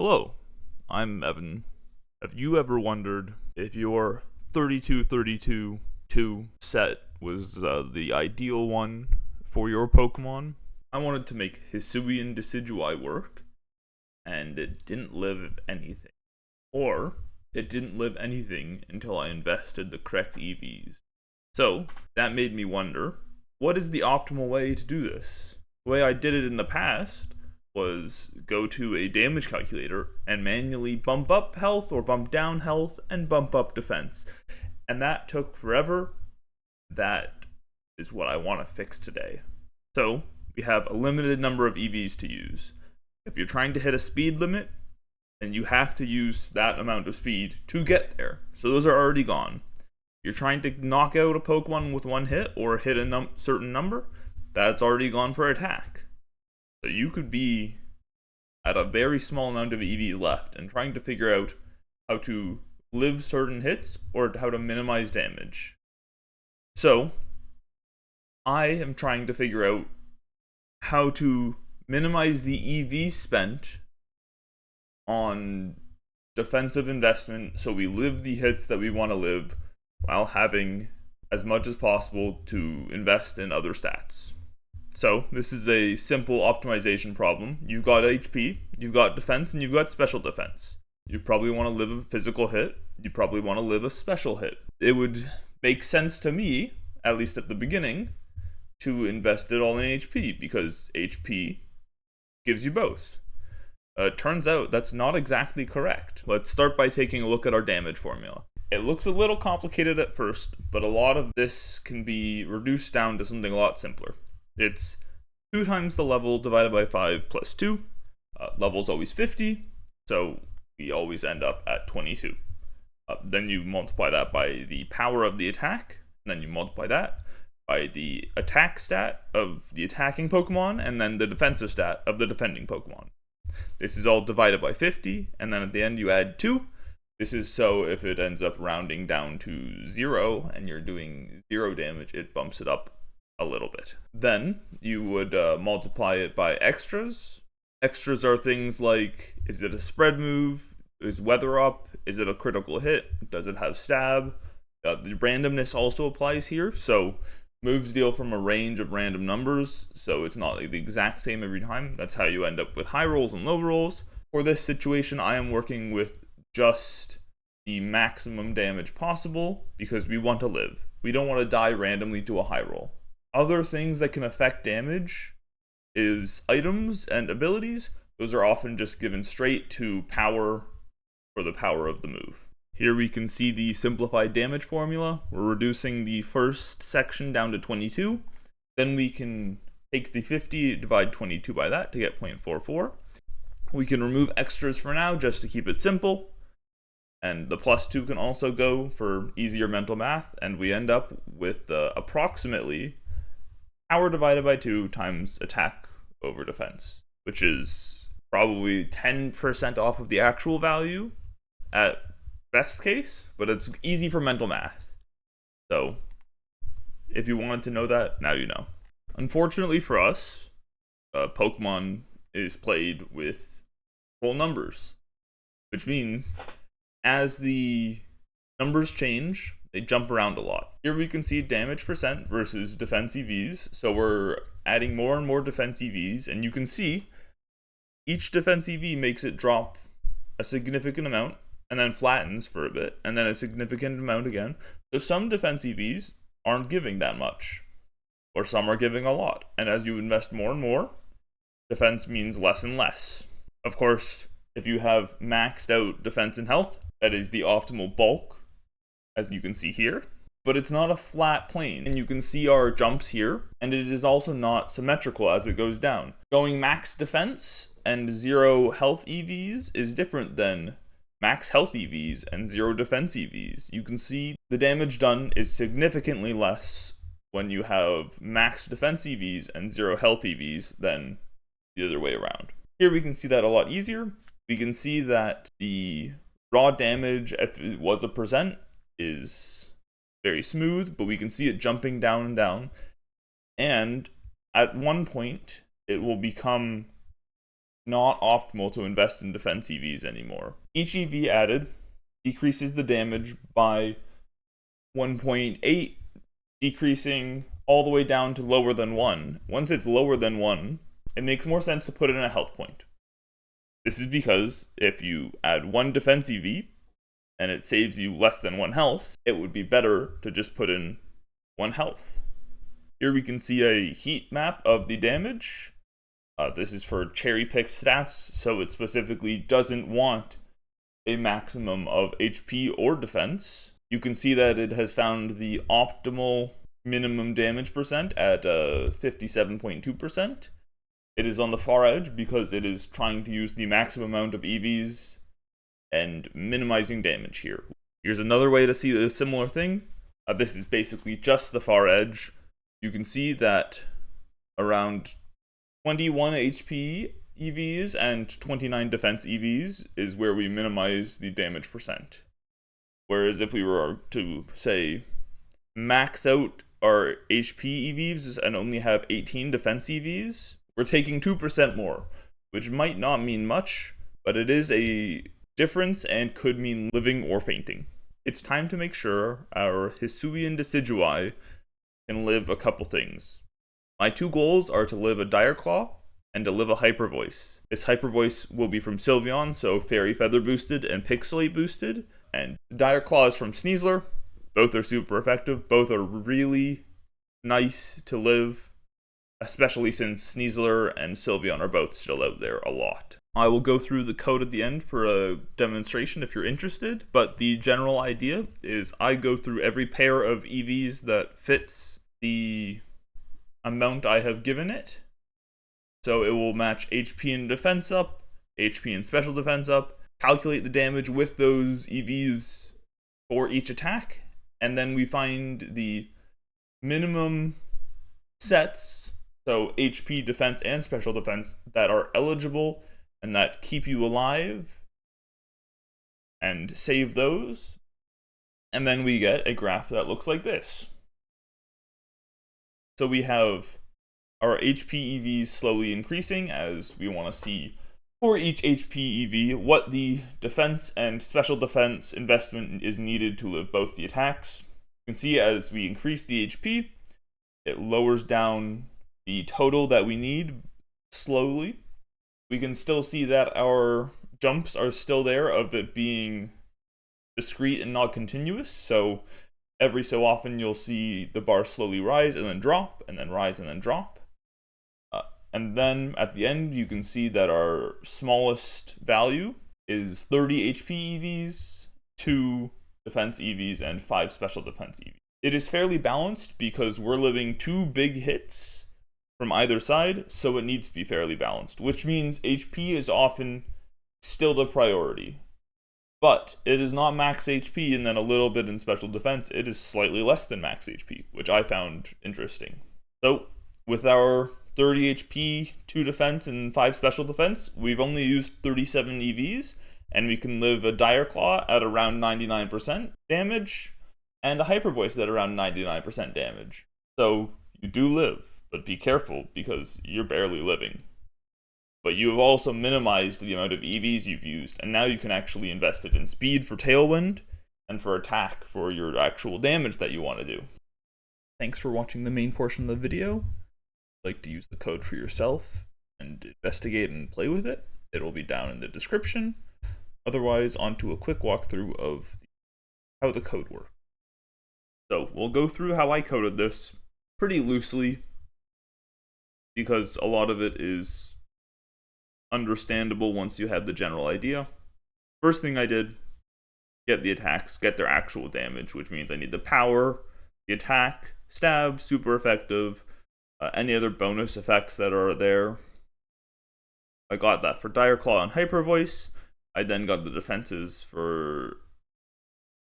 Hello, I'm Evan. Have you ever wondered if your 32-32-2 set was the ideal one for your Pokemon? I wanted to make Hisuian Decidueye work, and it didn't live anything. Or, it didn't live anything until I invested the correct EVs. So, that made me wonder, what is the optimal way to do this? The way I did it in the past was go to a damage calculator and manually bump up health or bump down health and bump up defense. And that took forever. That is what I want to fix today. So, we have a limited number of EVs to use. If you're trying to hit a speed limit, then you have to use that amount of speed to get there. So those are already gone. You're trying to knock out a Pokemon with one hit or hit a certain number, that's already gone for attack. So you could be at a very small amount of EVs left and trying to figure out how to live certain hits or how to minimize damage. So, I am trying to figure out how to minimize the EV spent on defensive investment so we live the hits that we want to live while having as much as possible to invest in other stats. So, this is a simple optimization problem. You've got HP, you've got defense, and you've got special defense. You probably want to live a physical hit, you probably want to live a special hit. It would make sense to me, at least at the beginning, to invest it all in HP, because HP gives you both. Turns out that's not exactly correct. Let's start by taking a look at our damage formula. It looks a little complicated at first, but a lot of this can be reduced down to something a lot simpler. It's 2 times the level divided by 5 plus 2. Level's always 50, so we always end up at 22. Then you multiply that by the power of the attack, and then you multiply that by the attack stat of the attacking Pokemon, and then the defensive stat of the defending Pokemon. This is all divided by 50, and then at the end you add 2. This is so if it ends up rounding down to 0, and you're doing 0 damage, it bumps it up a little bit. Then you would multiply it by extras. Extras are things like, is it a spread move? Is weather up? Is it a critical hit? Does it have stab? The randomness also applies here, so moves deal from a range of random numbers, so it's not like the exact same every time. That's how you end up with high rolls and low rolls. For this situation, I am working with just the maximum damage possible because we want to live. We don't want to die randomly to a high roll. Other things that can affect damage is items and abilities. Those are often just given straight to power for the power of the move. Here we can see the simplified damage formula. We're reducing the first section down to 22. Then we can take the 50, divide 22 by that to get 0.44. We can remove extras for now just to keep it simple. And the plus 2 can also go for easier mental math. And we end up with approximately power divided by 2 times attack over defense, which is probably 10% off of the actual value at best case, but it's easy for mental math. So, if you wanted to know that, now you know. Unfortunately for us, Pokemon is played with whole numbers, which means as the numbers change, they jump around a lot. Here we can see damage percent versus defense EVs. So we're adding more and more defense EVs, and you can see each defense EV makes it drop a significant amount and then flattens for a bit, and then a significant amount again. So some defense EVs aren't giving that much, or some are giving a lot. And as you invest more and more, defense means less and less. Of course, if you have maxed out defense and health, that is the optimal bulk, as you can see here, but it's not a flat plane, and you can see our jumps here, and it is also not symmetrical as it goes down. Going max defense and 0 health EVs is different than max health EVs and 0 defense EVs. You can see the damage done is significantly less when you have max defense EVs and 0 health EVs than the other way around. Here we can see that a lot easier. We can see that the raw damage, if it was a percent, is very smooth, but we can see it jumping down and down. And at one point, it will become not optimal to invest in defense EVs anymore. Each EV added decreases the damage by 1.8, decreasing all the way down to lower than 1. Once it's lower than 1, it makes more sense to put in a health point. This is because if you add 1 defense EV and it saves you less than 1 health, it would be better to just put in 1 health. Here we can see a heat map of the damage. This is for cherry-picked stats, so it specifically doesn't want a maximum of HP or defense. You can see that it has found the optimal minimum damage percent at 57.2%. It is on the far edge because it is trying to use the maximum amount of EVs and minimizing damage here. Here's another way to see a similar thing. This is basically just the far edge. You can see that around 21 HP EVs and 29 defense EVs is where we minimize the damage percent. Whereas if we were to, say, max out our HP EVs and only have 18 defense EVs, we're taking 2% more, which might not mean much, but it is a difference and could mean living or fainting. It's time to make sure our Hisuian Decidui can live a couple things. My 2 goals are to live a Dire Claw and to live a Hyper Voice. This Hyper Voice will be from Sylveon, so Fairy Feather boosted and Pixelate boosted, and Dire Claw is from Sneasler. Both are super effective, both are really nice to live, especially since Sneasler and Sylveon are both still out there a lot. I will go through the code at the end for a demonstration if you're interested, but the general idea is I go through every pair of EVs that fits the amount I have given it. So it will match HP and defense up, HP and special defense up, calculate the damage with those EVs for each attack, and then we find the minimum sets, so HP, defense, and special defense, that are eligible and that keep you alive, and save those, and then we get a graph that looks like this. So we have our HP EVs slowly increasing as we want to see for each HP EV what the defense and special defense investment is needed to live both the attacks. You can see as we increase the HP, it lowers down the total that we need slowly. We can still see that our jumps are still there of it being discrete and not continuous, so every so often you'll see the bar slowly rise and then drop, and then rise and then drop. And then at the end, you can see that our smallest value is 30 HP EVs, 2 defense EVs, and 5 special defense EVs. It is fairly balanced because we're living 2 big hits from either side, so it needs to be fairly balanced, which means HP is often still the priority. But it is not max HP and then a little bit in special defense. It is slightly less than max HP, which I found interesting. So with our 30 HP, 2 defense, and 5 special defense, we've only used 37 EVs, and we can live a Dire Claw at around 99% damage, and a Hyper Voice at around 99% damage. So you do live, but be careful, because you're barely living. But you have also minimized the amount of EVs you've used, and now you can actually invest it in speed for Tailwind, and for attack for your actual damage that you want to do. Thanks for watching the main portion of the video. Like to use the code for yourself and investigate and play with it, it will be down in the description. Otherwise, onto a quick walkthrough of how the code works. So we'll go through how I coded this pretty loosely because a lot of it is understandable once you have the general idea. First thing I did, get the attacks, get their actual damage, which means I need the power, the attack, stab, super effective, any other bonus effects that are there. I got that for Dire Claw and Hyper Voice. I then got the defenses for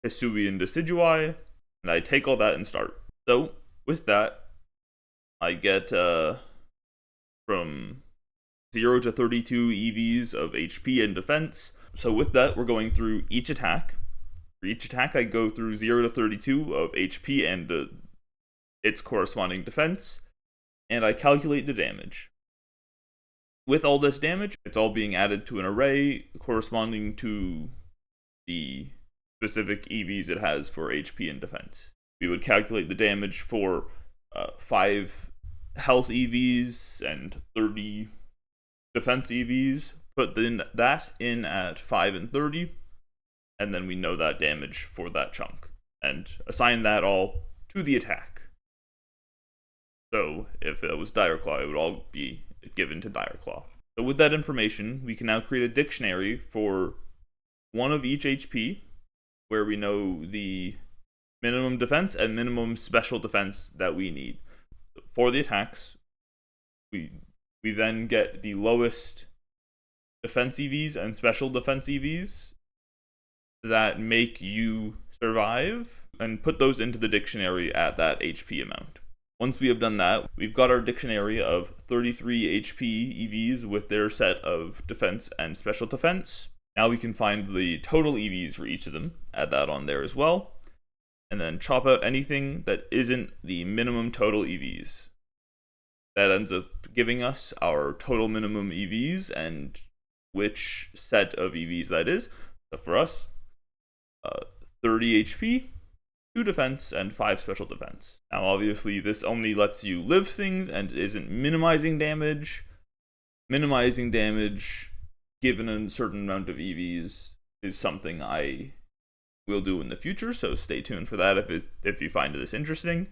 Hisuian Decidui, and I take all that and start. So, with that, I get from 0 to 32 EVs of HP and defense. So with that, we're going through each attack. For each attack, I go through 0 to 32 of HP and its corresponding defense, and I calculate the damage. With all this damage, it's all being added to an array corresponding to the specific EVs it has for HP and defense. We would calculate the damage for 5 health EVs and 30 defense EVs, put that in at 5 and 30, and then we know that damage for that chunk, and assign that all to the attack. So if it was Dire Claw, it would all be given to Dire Claw. So with that information, we can now create a dictionary for one of each HP, where we know the minimum defense and minimum special defense that we need. For the attacks, we then get the lowest defense EVs and special defense EVs that make you survive, and put those into the dictionary at that HP amount. Once we have done that, we've got our dictionary of 33 HP EVs with their set of defense and special defense. Now we can find the total EVs for each of them, add that on there as well, and then chop out anything that isn't the minimum total EVs. That ends up giving us our total minimum EVs and which set of EVs that is. So for us, 30 HP, 2 defense, and 5 special defense. Now obviously this only lets you live things and isn't minimizing damage. Minimizing damage given a certain amount of EVs is something I will do in the future, so stay tuned for that if you find this interesting.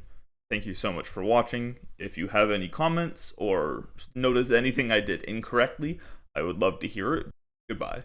Thank you so much for watching. If you have any comments or notice anything I did incorrectly, I would love to hear it. Goodbye.